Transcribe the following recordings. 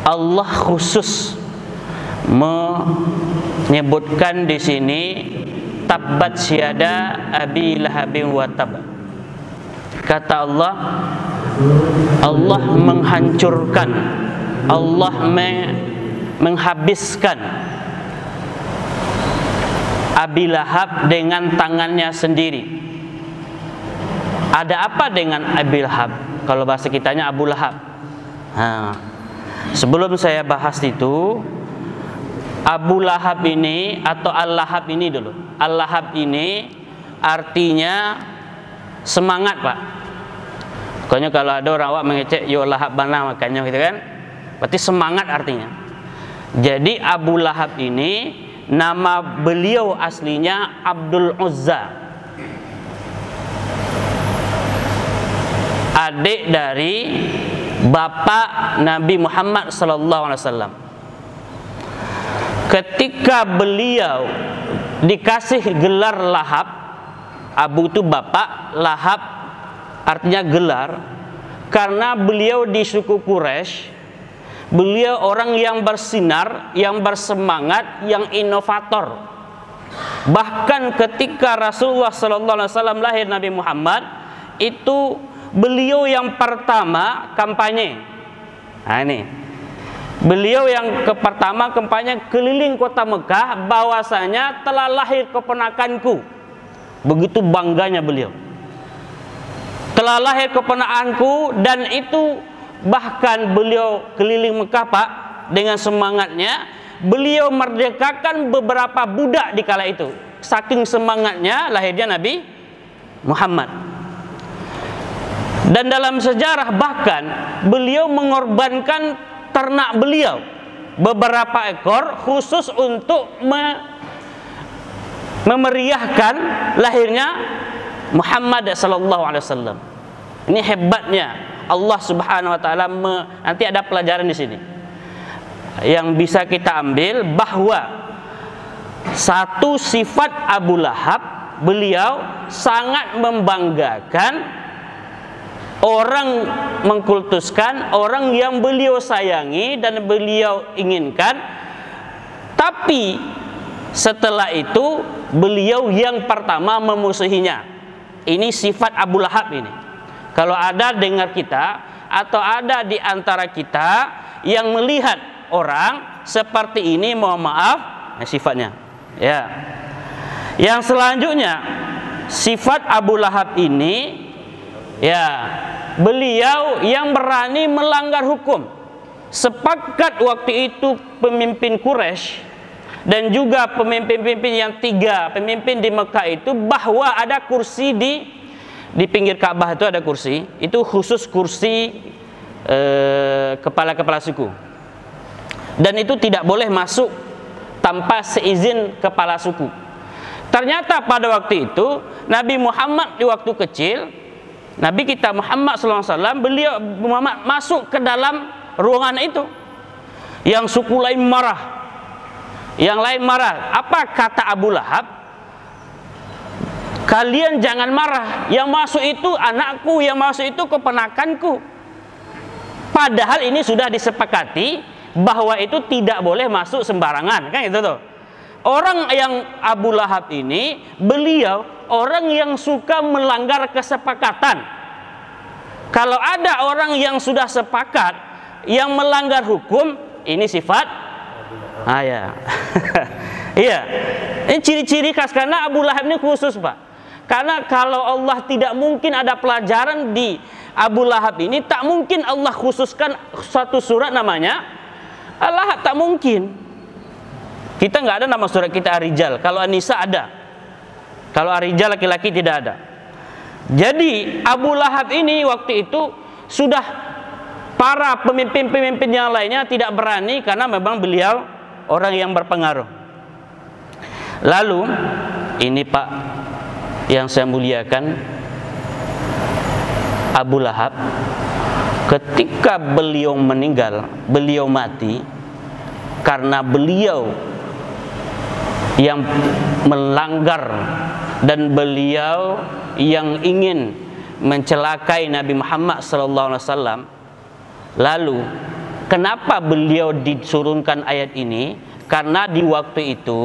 Allah khusus menyebutkan di sini tabbat syada abi lahabin wa tab. Kata Allah, Allah menghancurkan, Allah menghabiskan Abi Lahab dengan tangannya sendiri. Ada apa dengan Abi Lahab? Kalau bahasa kitanya Abu Lahab. Sebelum saya bahas itu, Abu Lahab ini atau Al-Lahab ini dulu. Al-Lahab ini artinya semangat, Pak. Pokoknya kalau ada orang awak mengecek yo lahab bana makanya gitu kan, berarti semangat artinya. Jadi Abu Lahab ini nama beliau aslinya Abdul Uzza, adik dari bapak Nabi Muhammad SAW. Ketika beliau dikasih gelar Lahab, Abu itu bapak, Lahab artinya gelar, karena beliau di suku Quraisy, beliau orang yang bersinar, yang bersemangat, yang inovator. Bahkan ketika Rasulullah SAW lahir Nabi Muhammad, itu beliau yang pertama kampanye. Nah ini, beliau yang pertama kampanye keliling kota Mekah, bahwasanya telah lahir keponakanku. Begitu bangganya beliau, telah lahir keponakanku, dan itu bahkan beliau keliling Mekah, Pak, dengan semangatnya. Beliau merdekakan beberapa budak di kala itu. Saking semangatnya lahirnya Nabi Muhammad. Dan dalam sejarah bahkan beliau mengorbankan ternak beliau beberapa ekor khusus untuk memeriahkan lahirnya Muhammad SAW. Ini hebatnya Allah Subhanahu wa taala. Nanti ada pelajaran di sini yang bisa kita ambil, bahwa satu sifat Abu Lahab, beliau sangat membanggakan, orang mengkultuskan orang yang beliau sayangi dan beliau inginkan. Tapi setelah itu beliau yang pertama memusuhinya. Ini sifat Abu Lahab ini. Kalau ada dengar kita atau ada di antara kita yang melihat orang seperti ini, mohon maaf, sifatnya. Ya. Yang selanjutnya, sifat Abu Lahab ini, ya, beliau yang berani melanggar hukum. Sepakat waktu itu pemimpin Quraisy dan juga pemimpin-pemimpin yang tiga pemimpin di Mekah itu, bahwa ada kursi di pinggir Ka'bah, itu ada kursi, itu khusus kursi kepala-kepala suku, dan itu tidak boleh masuk tanpa seizin kepala suku. Ternyata pada waktu itu Nabi Muhammad di waktu kecil, Nabi kita Muhammad SAW, beliau Muhammad masuk ke dalam ruangan itu. Yang suku lain marah, yang lain marah. Apa kata Abu Lahab? Kalian jangan marah, yang masuk itu anakku, yang masuk itu keponakanku. Padahal ini sudah disepakati bahwa itu tidak boleh masuk sembarangan, kan itu tuh. Orang yang Abu Lahab ini, beliau orang yang suka melanggar kesepakatan. Kalau ada orang yang sudah sepakat yang melanggar hukum, ini sifat ya. Iya. Ini ciri-ciri khas, karena Abu Lahab ini khusus, Pak. Karena kalau Allah tidak mungkin ada pelajaran di Abu Lahab ini, tak mungkin Allah khususkan satu surat namanya Al-Lahab, tak mungkin. Kita nggak ada nama surat kita Ar-Rijal. Kalau An-Nisa ada. Kalau Ar-Rijal laki-laki tidak ada. Jadi Abu Lahab ini waktu itu sudah, para pemimpin-pemimpin yang lainnya tidak berani, karena memang beliau orang yang berpengaruh. Lalu ini, Pak, yang saya muliakan, Abu Lahab ketika beliau meninggal, beliau mati karena beliau yang melanggar dan beliau yang ingin mencelakai Nabi Muhammad SAW. Lalu Kenapa beliau disurunkan ayat ini? Karena di waktu itu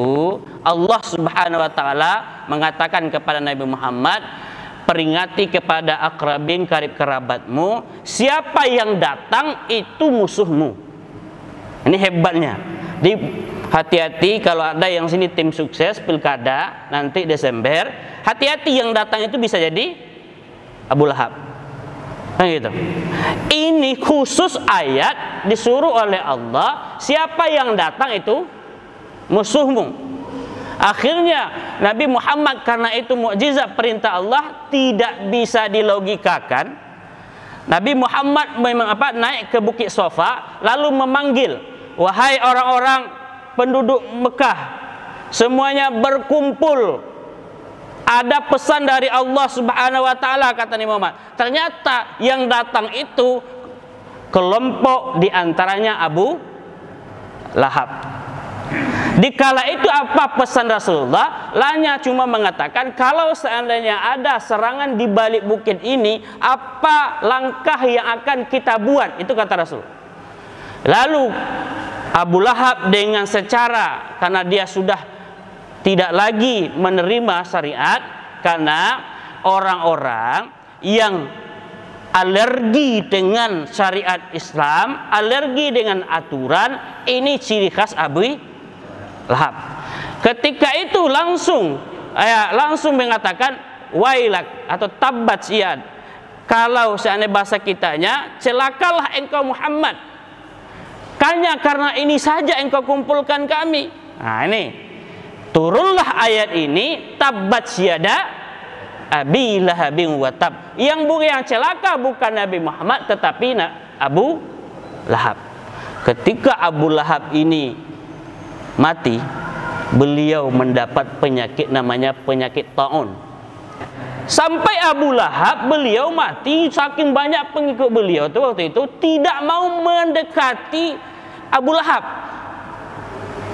Allah Subhanahu wa taala mengatakan kepada Nabi Muhammad, peringati kepada akrabin, karib kerabatmu, siapa yang datang itu musuhmu. Ini hebatnya. Hati-hati kalau ada yang sini tim sukses pilkada nanti Desember, hati-hati yang datang itu bisa jadi Abu Lahab. Nah gitu. Ini khusus ayat disuruh oleh Allah, siapa yang datang itu musuhmu. Akhirnya Nabi Muhammad, karena itu mukjizat perintah Allah, tidak bisa dilogikakan. Nabi Muhammad memang naik ke Bukit Sofa lalu memanggil, wahai orang-orang penduduk Mekah, semuanya berkumpul. Ada pesan dari Allah Subhanahu wa taala, kata Nabi Muhammad. Ternyata yang datang itu kelompok diantaranya Abu Lahab. Dikala itu apa pesan Rasulullah? Lanya cuma mengatakan, kalau seandainya ada serangan di balik bukit ini, apa langkah yang akan kita buat? Itu kata Rasul. Lalu Abu Lahab dengan secara, karena dia sudah tidak lagi menerima syariat, karena orang-orang yang alergi dengan syariat Islam, alergi dengan aturan, ini ciri khas Abu Lahab. Ketika itu langsung mengatakan wailak atau tabbat siad, kalau seandainya bahasa kitanya, celakalah engkau Muhammad, karena ini saja engkau kumpulkan kami. Nah ini turunlah ayat ini, tabbat syada Abi Lahabin wa tab. Yang celaka bukan Nabi Muhammad tetapi Abu Lahab. Ketika Abu Lahab ini mati, beliau mendapat penyakit namanya penyakit taun. Sampai Abu Lahab beliau mati, saking banyak pengikut beliau tuh waktu itu tidak mau mendekati Abu Lahab.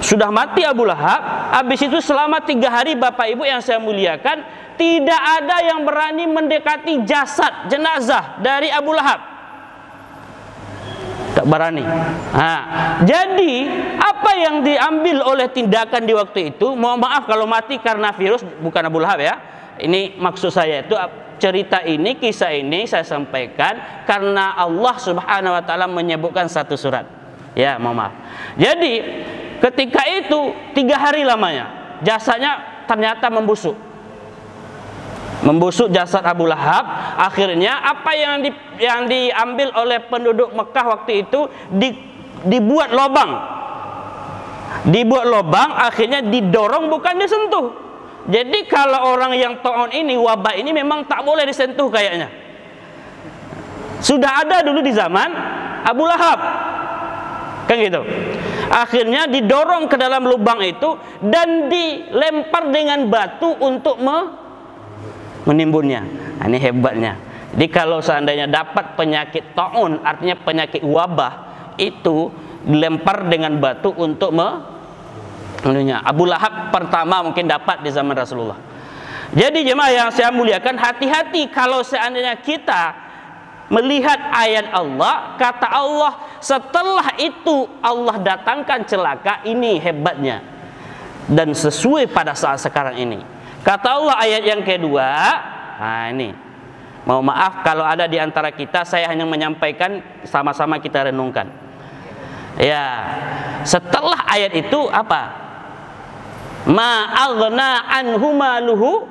Sudah mati Abu Lahab, habis itu selama 3 hari Bapak Ibu yang saya muliakan, tidak ada yang berani mendekati jasad, jenazah dari Abu Lahab. Tak berani. Nah, jadi apa yang diambil oleh tindakan di waktu itu, mohon maaf kalau mati karena virus, bukan Abu Lahab ya. Ini maksud saya itu, cerita ini, kisah ini saya sampaikan karena Allah Subhanahu wa taala menyebutkan satu surat. Ya, mohon maaf. Jadi ketika itu 3 hari lamanya jasadnya ternyata membusuk jasad Abu Lahab. Akhirnya apa yang diambil oleh penduduk Mekah waktu itu, dibuat lubang, akhirnya didorong bukan disentuh. Jadi kalau orang yang taun ini, wabah ini memang tak boleh disentuh kayaknya. Sudah ada dulu di zaman Abu Lahab. Kan gitu. Akhirnya didorong ke dalam lubang itu dan dilempar dengan batu untuk menimbunnya. Nah, ini hebatnya. Jadi kalau seandainya dapat penyakit taun, artinya penyakit wabah, itu dilempar dengan batu untuk menunya. Abu Lahab pertama mungkin dapat di zaman Rasulullah. Jadi jemaah yang saya muliakan, hati-hati kalau seandainya kita melihat ayat Allah, kata Allah, setelah itu Allah datangkan celaka. Ini hebatnya dan sesuai pada saat sekarang ini. Kata Allah ayat yang kedua, nah ini, mohon maaf kalau ada di antara kita, saya hanya menyampaikan, sama-sama kita renungkan. Ya, setelah ayat itu apa? Ma aghna anhu maluhu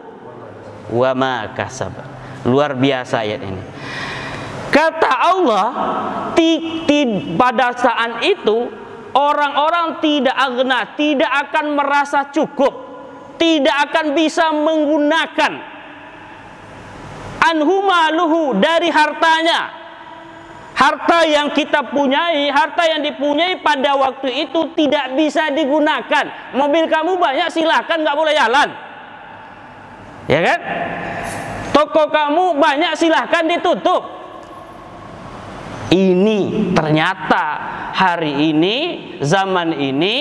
wa ma kasab. Luar biasa ayat ini. Kata Allah, pada saat itu orang-orang tidak aghna, tidak akan merasa cukup, tidak akan bisa menggunakan anhu maluhu, dari hartanya. Harta yang kita punyai, harta yang dipunyai pada waktu itu tidak bisa digunakan. Mobil kamu banyak, silahkan, nggak boleh jalan, ya kan? Toko kamu banyak, silahkan ditutup. Ini ternyata hari ini, zaman ini,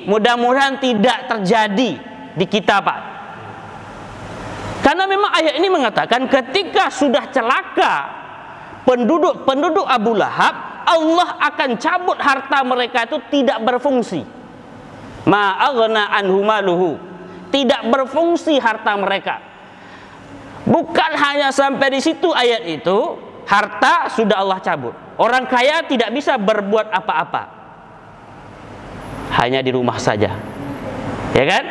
mudah-mudahan tidak terjadi di kita, Pak. Karena memang ayat ini mengatakan ketika sudah celaka penduduk Abu Lahab, Allah akan cabut harta mereka itu tidak berfungsi. Ma aghna anhu maluhu, tidak berfungsi harta mereka. Bukan hanya sampai di situ ayat itu, harta sudah Allah cabut. Orang kaya tidak bisa berbuat apa-apa, hanya di rumah saja, ya kan?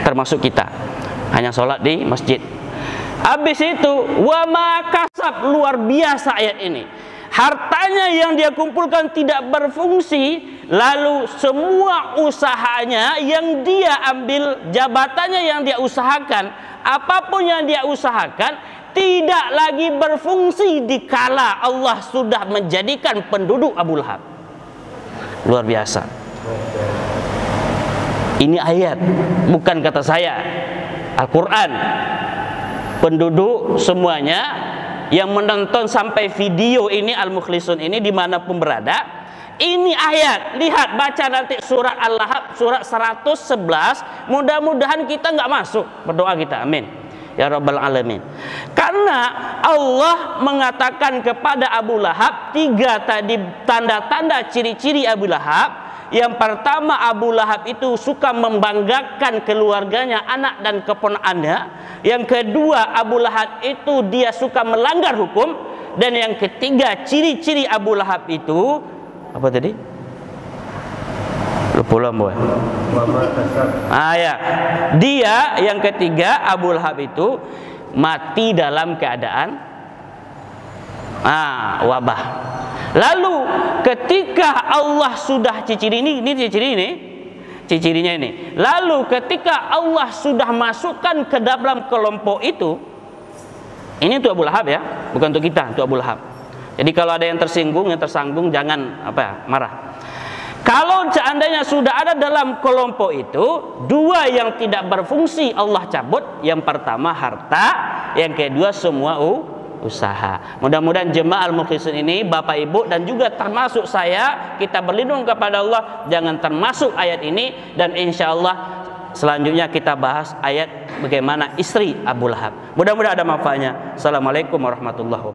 Termasuk kita, hanya sholat di masjid. Habis itu, wa ma kasab, luar biasa ayat ini. Hartanya yang dia kumpulkan tidak berfungsi, lalu semua usahanya yang dia ambil, jabatannya yang dia usahakan, apapun yang dia usahakan, tidak lagi berfungsi dikala Allah sudah menjadikan penduduk Abu Lahab. Luar biasa. Ini ayat, bukan kata saya, Al-Quran. Penduduk semuanya yang menonton sampai video ini, Al-Mukhlisun ini, dimanapun berada, ini ayat, lihat, baca nanti surat Al-Lahab, surat 111. Mudah-mudahan kita nggak masuk, berdoa kita, amin ya rabbal alamin. Karena Allah mengatakan kepada Abu Lahab 3 tadi tanda-tanda ciri-ciri Abu Lahab. Yang pertama, Abu Lahab itu suka membanggakan keluarganya, anak dan keponakannya. Yang kedua, Abu Lahab itu dia suka melanggar hukum. Dan yang ketiga, ciri-ciri Abu Lahab itu apa tadi? Lupa boy. Ya. Dia yang ketiga, Abu Lahab itu mati dalam keadaan wabah. Lalu ketika Allah sudah cirinya ini. Lalu ketika Allah sudah masukkan ke dalam kelompok itu, ini untuk Abu Lahab ya, bukan untuk kita, untuk Abu Lahab. Jadi kalau ada yang tersinggung, yang tersanggung, jangan marah. Kalau seandainya sudah ada dalam kelompok itu, 2 yang tidak berfungsi Allah cabut. Yang pertama harta, yang kedua semua usaha. Mudah-mudahan jemaah Al-Mukhlisun ini, Bapak Ibu dan juga termasuk saya, kita berlindung kepada Allah jangan termasuk ayat ini. Dan insya Allah selanjutnya kita bahas ayat bagaimana istri Abu Lahab. Mudah-mudahan ada manfaatnya. Assalamualaikum warahmatullahi wabarakatuh.